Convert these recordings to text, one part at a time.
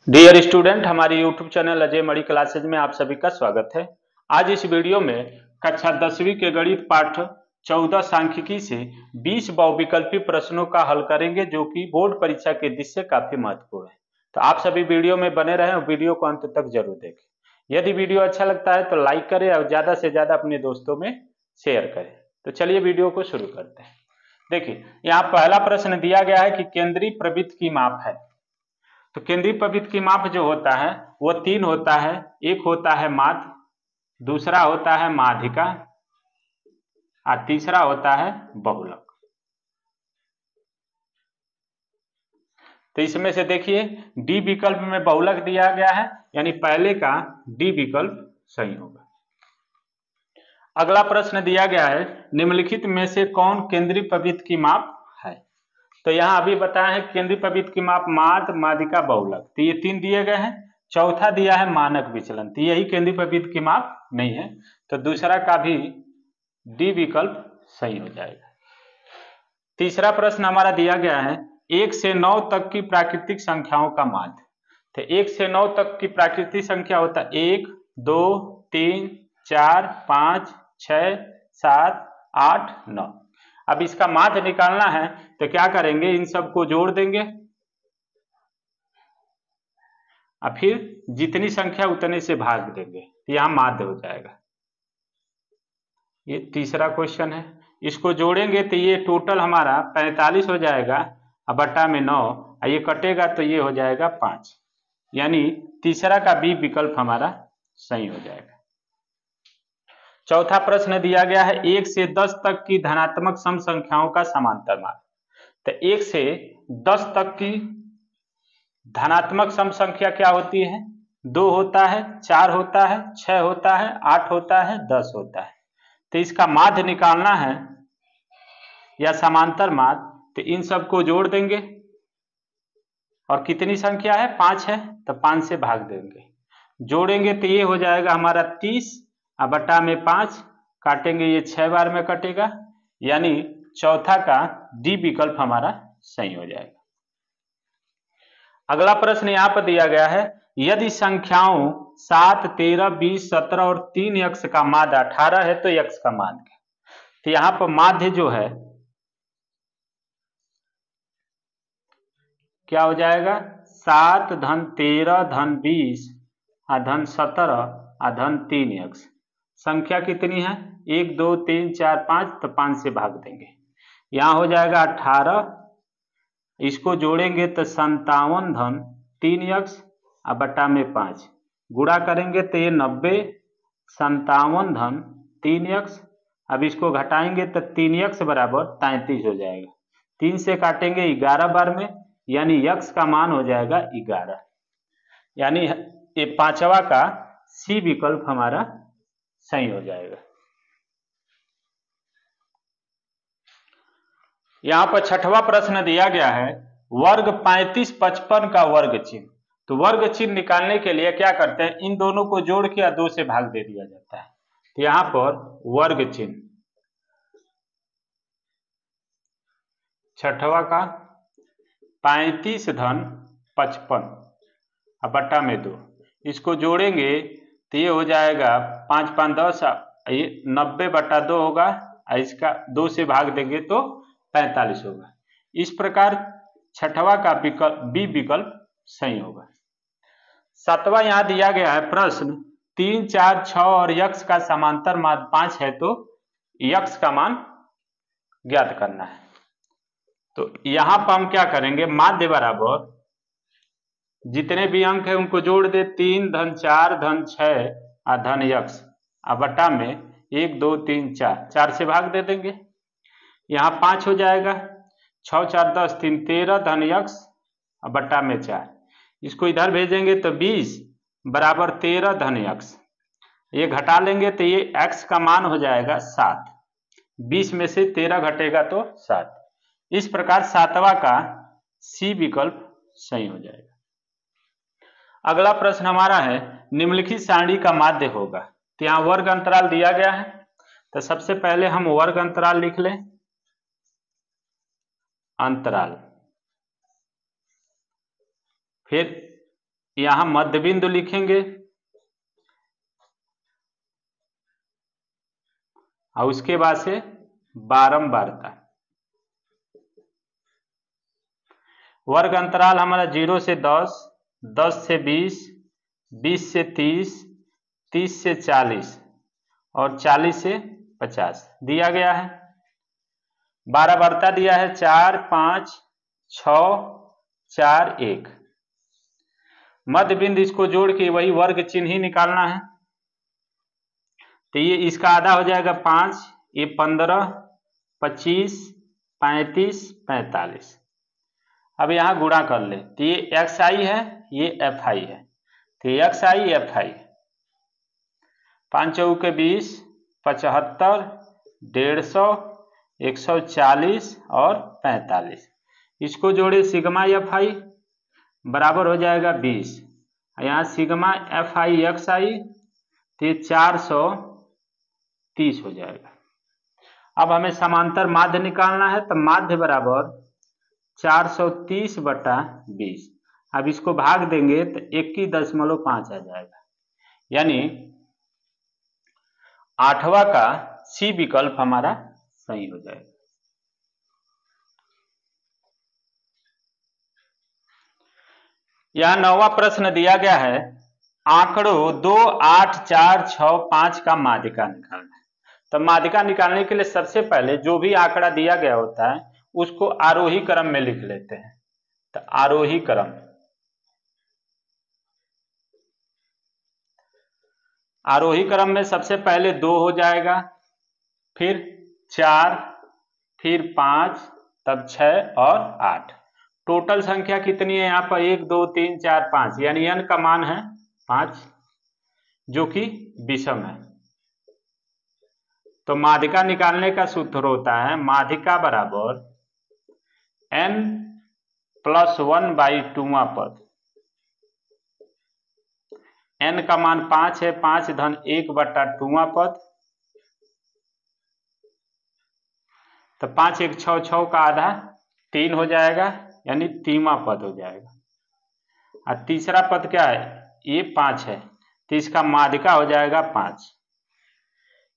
Dear student, हमारे YouTube channel Ajay मणि classes में आप सभी का स्वागत है। आज इस वीडियो में कक्षा 10वीं के गणित पाठ 14 सांख्यिकी से 20 बहुविकल्पी प्रश्नों का हल करेंगे, जो कि बोर्ड परीक्षा के दृष्टि से काफी महत्वपूर्ण है। तो आप सभी वीडियो में बने रहें और वीडियो को अंत तक जरूर देखें। यदि वीडियो अच्छा लगता है तो लाइक करें और ज्यादा से ज्यादा अपने दोस्तों में शेयर करें। तो चलिए वीडियो को शुरू करते हैं। देखिए, यहाँ पहला प्रश्न दिया गया है कि केंद्रीय प्रवृत्त की माप है। तो केंद्रीय प्रवृत्त की माप जो होता है वो 3 होता है। एक होता है माध्य, दूसरा होता है माध्यिका और तीसरा होता है बहुलक। तो इसमें से देखिए, डी विकल्प में बहुलक दिया गया है, यानी पहले का डी विकल्प सही होगा। अगला प्रश्न दिया गया है, निम्नलिखित में से कौन केंद्रीय प्रवृत्त की माप है। तो यहाँ अभी बताया है केंद्रीय प्रवृत्त की माप माध्य, माध्यिका, बहुलक। तो ये 3 दिए गए हैं। चौथा दिया है मानक विचलन, तो यही केंद्रीय प्रवृत्त की माप नहीं है। तो दूसरा का भी डी विकल्प सही हो जाएगा। तीसरा प्रश्न हमारा दिया गया है, 1 से 9 तक की प्राकृतिक संख्याओं का माध्य। तो 1 से 9 तक की प्राकृतिक संख्या होता है 1, 2, 3, 4, 5, 6, 7, 8, 9। अब इसका माध्य निकालना है तो क्या करेंगे, इन सबको जोड़ देंगे और फिर जितनी संख्या उतने से भाग देंगे, तो यहां माध्य हो जाएगा। ये तीसरा क्वेश्चन है। इसको जोड़ेंगे तो ये टोटल हमारा 45 हो जाएगा और बट्टा में 9, और ये कटेगा तो ये हो जाएगा 5, यानी तीसरा का बी विकल्प हमारा सही हो जाएगा। चौथा प्रश्न दिया गया है, 1 से 10 तक की धनात्मक सम संख्याओं का समांतर माध्य। तो 1 से 10 तक की धनात्मक सम संख्या क्या होती है? 2 होता है, 4 होता है, 6 होता है, 8 होता है, 10 होता है। तो इसका माध्य निकालना है या समांतर माध्य, तो इन सबको जोड़ देंगे और कितनी संख्या है? 5 है, तो 5 से भाग देंगे। जोड़ेंगे तो ये हो जाएगा हमारा 30 और बटा में 5, काटेंगे ये 6 बार में कटेगा, यानी चौथा का डी विकल्प हमारा सही हो जाएगा। अगला प्रश्न यहाँ पर दिया गया है, यदि संख्याओं 7, 13, 20, 17 और 3 यक्ष का माध्य 18 है तो यक्ष का माध्य क्या? तो यहाँ पर माध्य जो है क्या हो जाएगा? 7 धन 13 धन 20 धन 17 धन 3 यक्ष। संख्या कितनी है? 1, 2, 3, 4, 5, तो 5 से भाग देंगे। यहाँ हो जाएगा 18, इसको जोड़ेंगे तो 57 धन 3 यक्ष और बटा में 5, गुणा करेंगे तो ये 90, 57 धन 3 यक्ष। अब इसको घटाएंगे तो 3 यक्ष बराबर 33 हो जाएगा। 3 से काटेंगे 11 बार में, यानी यक्ष का मान हो जाएगा 11, यानी ये पांचवा का सी विकल्प हमारा सही हो जाएगा। यहां पर छठवां प्रश्न दिया गया है, वर्ग 35, 55 का वर्ग चिन्ह। तो वर्ग चिन्ह निकालने के लिए क्या करते हैं, इन दोनों को जोड़ के 2 से भाग दे दिया जाता है। तो यहां पर वर्ग चिन्ह छठवा का 35 धन 55 बट्टा में 2, इसको जोड़ेंगे तो ये हो जाएगा 5, 5, 10, ये 90 बटा 2 होगा, इसका 2 से भाग देंगे तो 45 होगा। इस प्रकार छठवा का विकल्प बी विकल्प सही होगा। सातवां यहां दिया गया है प्रश्न, 3, 4, 6 और यक्ष का समांतर माध्य 5 है तो यक्ष का मान ज्ञात करना है। तो यहां पर हम क्या करेंगे, माध्य बराबर जितने भी अंक है उनको जोड़ दे, 3 धन 4 धन 6 धन यक्ष बटा में 1, 2, 3, 4, 4 से भाग दे देंगे। यहाँ 5 हो जाएगा, 6, 4, 10, 3, 13 धन यक्ष बटा में 4, इसको इधर भेजेंगे तो 20 बराबर 13 धन यक्ष, ये घटा लेंगे तो ये x का मान हो जाएगा 7, 20 में से 13 घटेगा तो 7। इस प्रकार सातवां का सी विकल्प सही हो जाएगा। अगला प्रश्न हमारा है, निम्नलिखित सारणी का माध्य होगा। तो यहाँ वर्ग अंतराल दिया गया है, तो सबसे पहले हम वर्ग अंतराल लिख लें। अंतराल, फिर यहां मध्य बिंदु लिखेंगे और उसके बाद से बारंबारता। वर्ग अंतराल हमारा 0 से 10, 10 से 20, 20 से 30, 30 से 40 और 40 से 50 दिया गया है। बारंबारता दिया है 4, 5, 6, 4, 1। मध्य बिंदु इसको जोड़ के वही वर्ग चिन्ह ही निकालना है। तो ये इसका आधा हो जाएगा 5, ये 15, 25, 35, 45। अब यहां गुणा कर ले तो ये xi है, ये fi है, तो xi fi 5 चौके 20, 75, 150, 140 और 45। इसको जोड़े सिग्मा fi बराबर हो जाएगा 20। यहाँ सिग्मा fi xi तो ये 430 हो जाएगा। अब हमें समांतर माध्य निकालना है, तो माध्य बराबर 430 बटा 20। अब इसको भाग देंगे तो 21.5 आ जाएगा, यानी 8वां का सी विकल्प हमारा सही हो जाएगा। यहां 9वां प्रश्न दिया गया है, आंकड़ों 2, 8, 4, 6, 5 का माध्यिका निकालना है। तो माध्यिका निकालने के लिए सबसे पहले जो भी आंकड़ा दिया गया होता है उसको आरोही क्रम में लिख लेते हैं। तो आरोही क्रम, आरोही क्रम में सबसे पहले 2 हो जाएगा, फिर 4, फिर 5, तब 6 और 8। टोटल संख्या कितनी है यहाँ पर? 1, 2, 3, 4, 5, यानी n का मान है 5, जो कि विषम है। तो माध्यिका निकालने का सूत्र होता है माध्यिका बराबर n + 1/2वां पद। n का मान 5 है, 5 धन 1/2वां पद। तो 5 1 6 6 का आधा 3 हो जाएगा, यानी 3वां पद हो जाएगा। और तीसरा पद क्या है? ये 5 है, तो इसका माध्यिका हो जाएगा 5,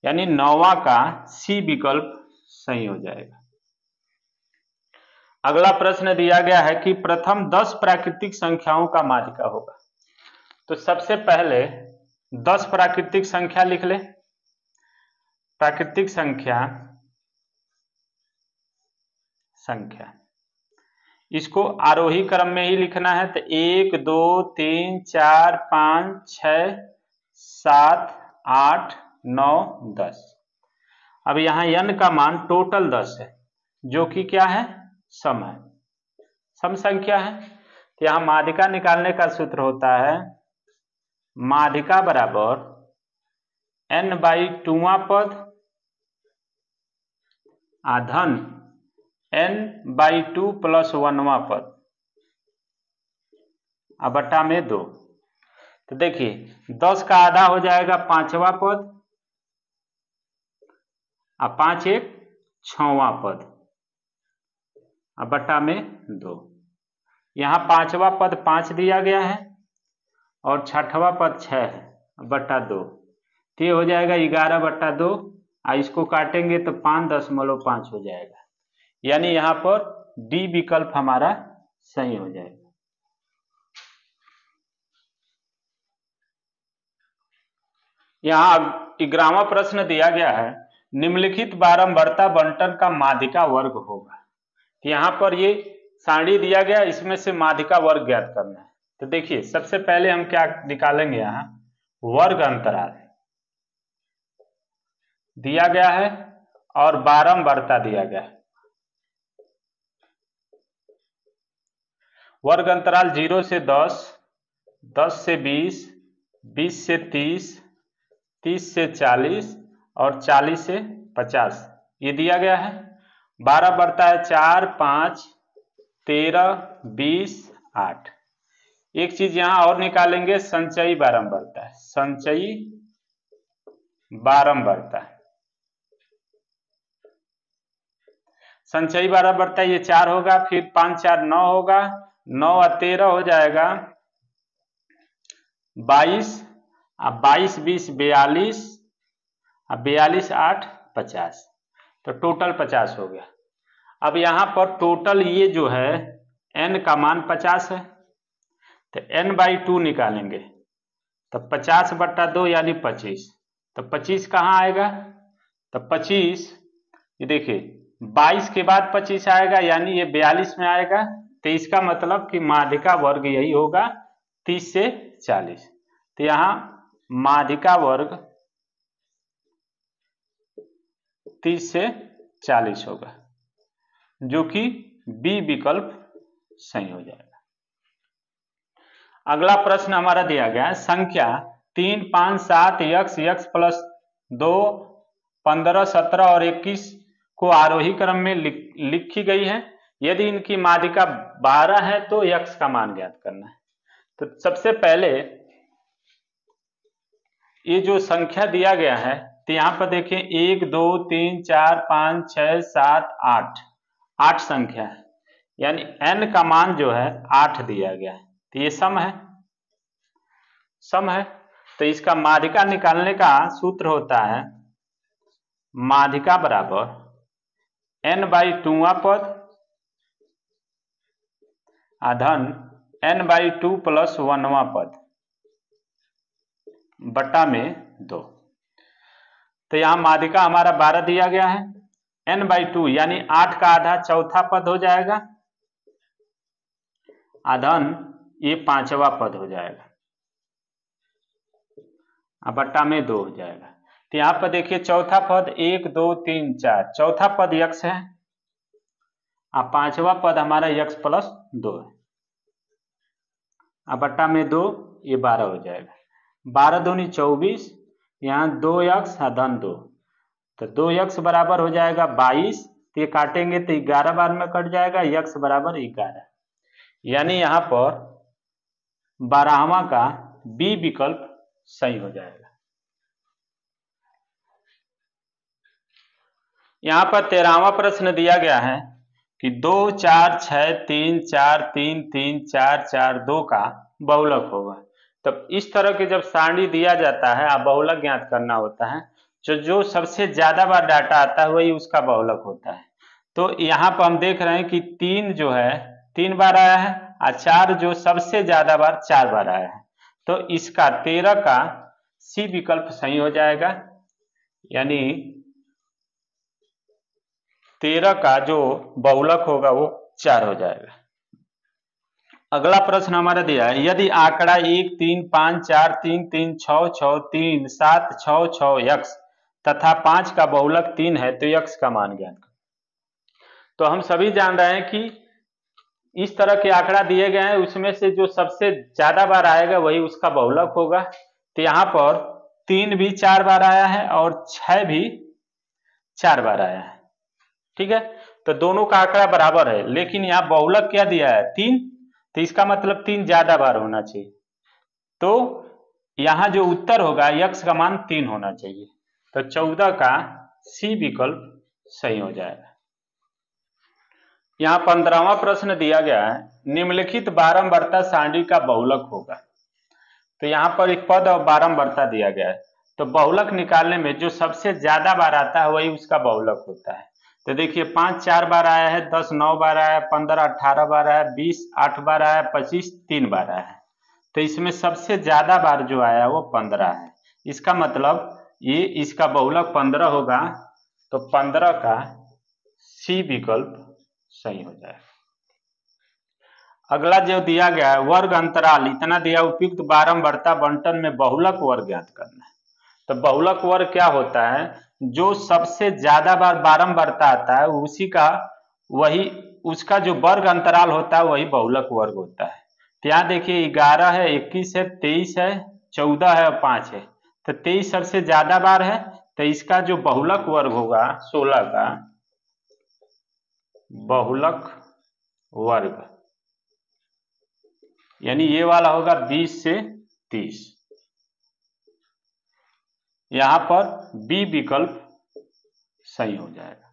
यानी 9वां का सी विकल्प सही हो जाएगा। अगला प्रश्न दिया गया है कि प्रथम 10 प्राकृतिक संख्याओं का माध्यिका होगा। तो सबसे पहले 10 प्राकृतिक संख्या लिख ले। प्राकृतिक संख्या इसको आरोही क्रम में ही लिखना है। तो 1, 2, 3, 4, 5, 6, 7, 8, 9, 10। अब यहाँ n का मान टोटल 10 है, जो कि क्या है? सम है, सम संख्या है। तो यहाँ माध्यिका निकालने का सूत्र होता है माध्यिका बराबर n/2वां पद धन n/2 + 1वां पद बटा में 2। तो देखिए 10 का आधा हो जाएगा 5वां पद, 5 1 6वां पद बटा में 2। यहाँ 5वां पद 5 दिया गया है और 6वां पद 6 है बटा 2, तो ये हो जाएगा 11/2। इसको काटेंगे तो 5.5 हो जाएगा, यानी यहाँ पर डी विकल्प हमारा सही हो जाएगा। यहाँ 11वां प्रश्न दिया गया है, निम्नलिखित बारंबारता बंटन का माध्यिका वर्ग होगा। यहाँ पर ये सारणी दिया गया, इसमें से माध्यिका वर्ग ज्ञात करना है। तो देखिए सबसे पहले हम क्या निकालेंगे, यहाँ वर्ग अंतराल दिया गया है और बारंबारता दिया गया है। वर्ग अंतराल 0 से 10, 10 से 20, 20 से 30, 30 से 40 और 40 से 50 ये दिया गया है। बारंबारता है 4, 5, 13, 20, 8। एक चीज यहां और निकालेंगे, संचयी बारंबारता, संचयी बारंबारता। संचयी बारंबारता ये 4 होगा, फिर 5 4 9 होगा, 9 और 13 हो जाएगा 22, अब 22 20 42, अब 42 8 50, तो टोटल 50 हो गया। अब यहाँ पर टोटल ये जो है n का मान 50 है, तो n/2 निकालेंगे, तो 50/2 यानी 25, तो 25 कहाँ आएगा, तो 25 ये देखिए 22 के बाद 25 आएगा यानी ये 42 में आएगा, तो इसका मतलब कि माध्यिका वर्ग यही होगा 30 से 40। तो यहाँ माध्यिका वर्ग 30 से 40 होगा, जो कि बी विकल्प सही हो जाएगा। अगला प्रश्न हमारा दिया गया है, संख्या 3 5 7 x प्लस 2 15 17 और 21 को आरोही क्रम में लिखी गई है। यदि इनकी माध्यिका 12 है तो x का मान ज्ञात करना है। तो सबसे पहले ये जो संख्या दिया गया है, तो यहाँ पर देखिए 1 2 3 4 5 6 7 8 संख्या है, यानी n का मान जो है 8 दिया गया है, तो ये सम है। तो इसका माध्यिका निकालने का सूत्र होता है माध्यिका बराबर n/2 पद धन n/2 + 1वां पद बटा में 2। तो यहाँ माध्यिका हमारा 12 दिया गया है, n/2 यानी 8 का आधा चौथा पद हो जाएगा, धन ये 5वां पद हो जाएगा, बटा में 2 हो जाएगा। तो यहाँ पर देखिए चौथा पद 1 2 3 4, चौथा पद x है, 5वां पद हमारा x + 2 है, बटा में 2, ये 12 हो जाएगा। 12 दूनी 24, यहाँ 2x धन 2, तो 2x बराबर हो जाएगा 22, तो ये काटेंगे तो 11 बार में कट जाएगा, x बराबर 11, यानी यहाँ पर 12वां का बी विकल्प सही हो जाएगा। यहाँ पर 13वां प्रश्न दिया गया है कि 2 4 6 3 4 3 3 4 4 2 का बहुलक होगा। तब इस तरह के जब सारणी दिया जाता है, आप बहुलक ज्ञात करना होता है, जो सबसे ज्यादा बार डाटा आता है वही उसका बहुलक होता है। तो यहाँ पर हम देख रहे हैं कि 3 जो है 3 बार आया है, और 4 जो सबसे ज्यादा बार 4 बार आया है, तो इसका 13 का सी विकल्प सही हो जाएगा, यानी 13 का जो बहुलक होगा वो 4 हो जाएगा। अगला प्रश्न हमारा दिया है, यदि आंकड़ा 1 3 5 4 3 3 6 6 3 7 6 6 x तथा 5 का बहुलक 3 है तो x का मान ज्ञात करें। तो हम सभी जान रहे हैं कि इस तरह के आंकड़ा दिए गए हैं, उसमें से जो सबसे ज्यादा बार आएगा वही उसका बहुलक होगा। तो यहाँ पर 3 भी 4 बार आया है और 6 भी 4 बार आया है, ठीक है। तो दोनों का आंकड़ा बराबर है, लेकिन यहाँ बहुलक क्या दिया है 3, तो इसका मतलब 3 ज्यादा बार होना चाहिए, तो यहाँ जो उत्तर होगा x का मान 3 होना चाहिए, तो 14 का सी विकल्प सही हो जाएगा। यहाँ 15वां प्रश्न दिया गया है, निम्नलिखित बारंबारता सारणी का बहुलक होगा। तो यहाँ पर एक पद और बारंबारता दिया गया है, तो बहुलक निकालने में जो सबसे ज्यादा बार आता है वही उसका बहुलक होता है। तो देखिए 5 4 बार आया है, 10 9 बार आया है, 15 18 बार आया है, 20 8 बार आया है, 25 3 बार आया है, तो इसमें सबसे ज्यादा बार जो आया वो 15 है। इसका मतलब ये इसका बहुलक 15 होगा, तो 15 का सी विकल्प सही हो जाएगा। अगला जो दिया गया है, वर्ग अंतराल इतना दिया, उपयुक्त बारंबारता बंटन में बहुलक वर्ग ज्ञात करना है। तो बहुलक वर्ग क्या होता है, जो सबसे ज्यादा बार बारंबारता आता है उसी का वही उसका जो वर्ग अंतराल होता है वही बहुलक वर्ग होता है। तो यहाँ देखिए 11 है, 21 है, 23 है, 14 है और 5 है, तो 23 सबसे ज्यादा बार है, तो इसका जो बहुलक वर्ग होगा 16 का बहुलक वर्ग, यानी ये वाला होगा 20 से 30। यहां पर बी विकल्प सही हो जाएगा।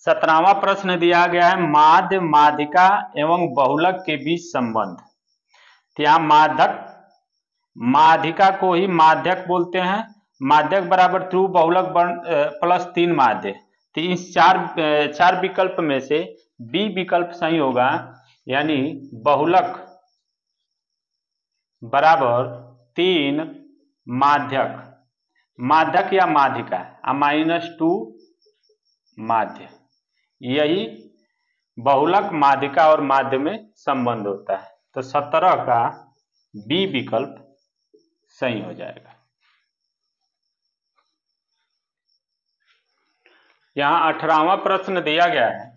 17वां प्रश्न दिया गया है, माध्य माध्यिका एवं बहुलक के बीच संबंध। तो यहाँ माध्यक माध्यिका को ही माध्यक बोलते हैं। माध्यक बराबर ध्रुव बहुलक प्लस 3 माध्य। तो इस चार विकल्प में से बी विकल्प सही होगा, यानी बहुलक बराबर 3 माध्यक। माध्यक या माध्यिका -2 माध्य, यही बहुलक माध्यिका और माध्य में संबंध होता है। तो 17 का बी विकल्प सही हो जाएगा। यहाँ 18वां प्रश्न दिया गया है,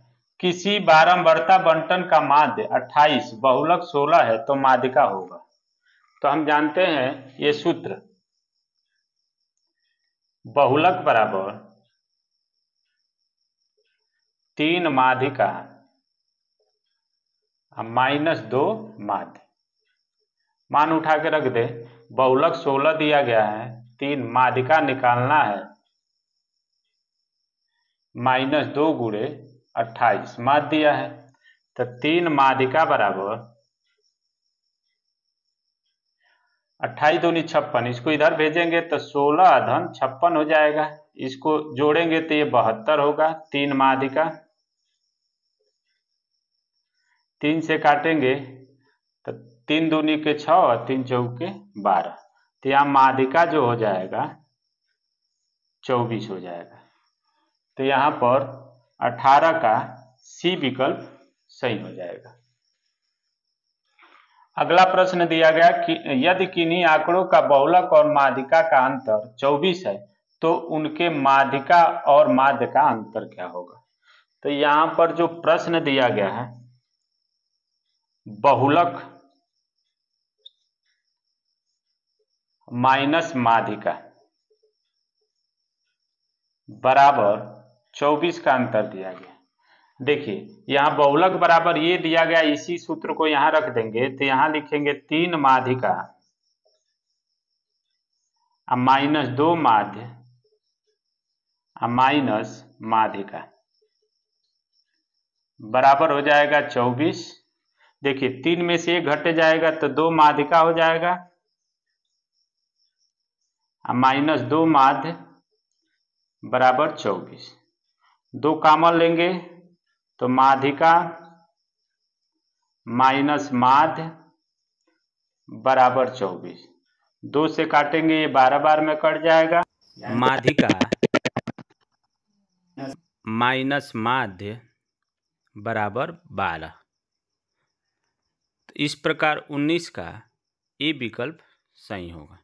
किसी बारंबारता बंटन का माध्य 28 बहुलक 16 है तो माध्यिका होगा। तो हम जानते हैं ये सूत्र, बहुलक बराबर 3 माध्यिका -2 माध्य। मान उठा के रख दे, बहुलक 16 दिया गया है, 3 माध्यिका निकालना है, -2 गुणे 28 माध्य दिया है। तो 3 माध्यिका बराबर 28 दूनी 56, इसको इधर भेजेंगे तो 16 धन 56 हो जाएगा। इसको जोड़ेंगे तो ये 72 होगा। 3 माध्यिका 3 से काटेंगे तो 3 दूनी के 6 और 3 चौके 12। तो यहाँ माध्यिका जो हो जाएगा 24 हो जाएगा। तो यहाँ पर 18 का सी विकल्प सही हो जाएगा। अगला प्रश्न दिया गया कि यदि किन्हीं आंकड़ों का बहुलक और माध्यिका का अंतर 24 है तो उनके माध्यिका और माध्य का अंतर क्या होगा। तो यहाँ पर जो प्रश्न दिया गया है, बहुलक माइनस माध्यिका बराबर 24 का अंतर दिया गया। देखिए यहाँ बहुलक बराबर ये दिया गया, इसी सूत्र को यहाँ रख देंगे तो यहाँ लिखेंगे 3 माध्यिका -2 माध्य माइनस माध्यिका बराबर हो जाएगा 24। देखिए 3 में से 1 घट जाएगा तो 2 माध्यिका हो जाएगा, -2 माध्य बराबर 24। 2 कॉमन लेंगे तो माध्यिका माइनस माध्य बराबर 24। 2 से काटेंगे ये 12 बार में कट जाएगा। माध्यिका माइनस माध्य बराबर 12। तो इस प्रकार 19 का ए विकल्प सही होगा।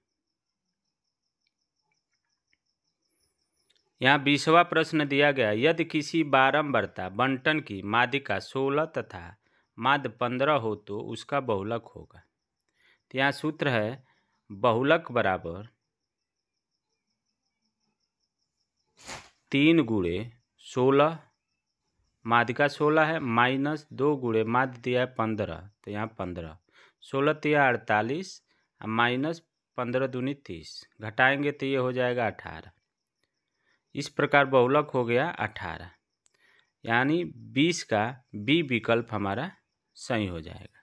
यहाँ 20वां प्रश्न दिया गया, यदि किसी बारंबारता बंटन की माध्यिका 16 तथा माध्य 15 हो तो उसका बहुलक होगा। तो यहाँ सूत्र है, बहुलक बराबर 3 गुणे 16, माध्यिका 16 है, -2 गुणे माध्य दिया है 15, तो यहाँ 15, 16 तिया 48 -15 दूनी 30, घटाएंगे तो ये हो जाएगा 18। इस प्रकार बहुलक हो गया 18, यानी 20 का बी विकल्प हमारा सही हो जाएगा।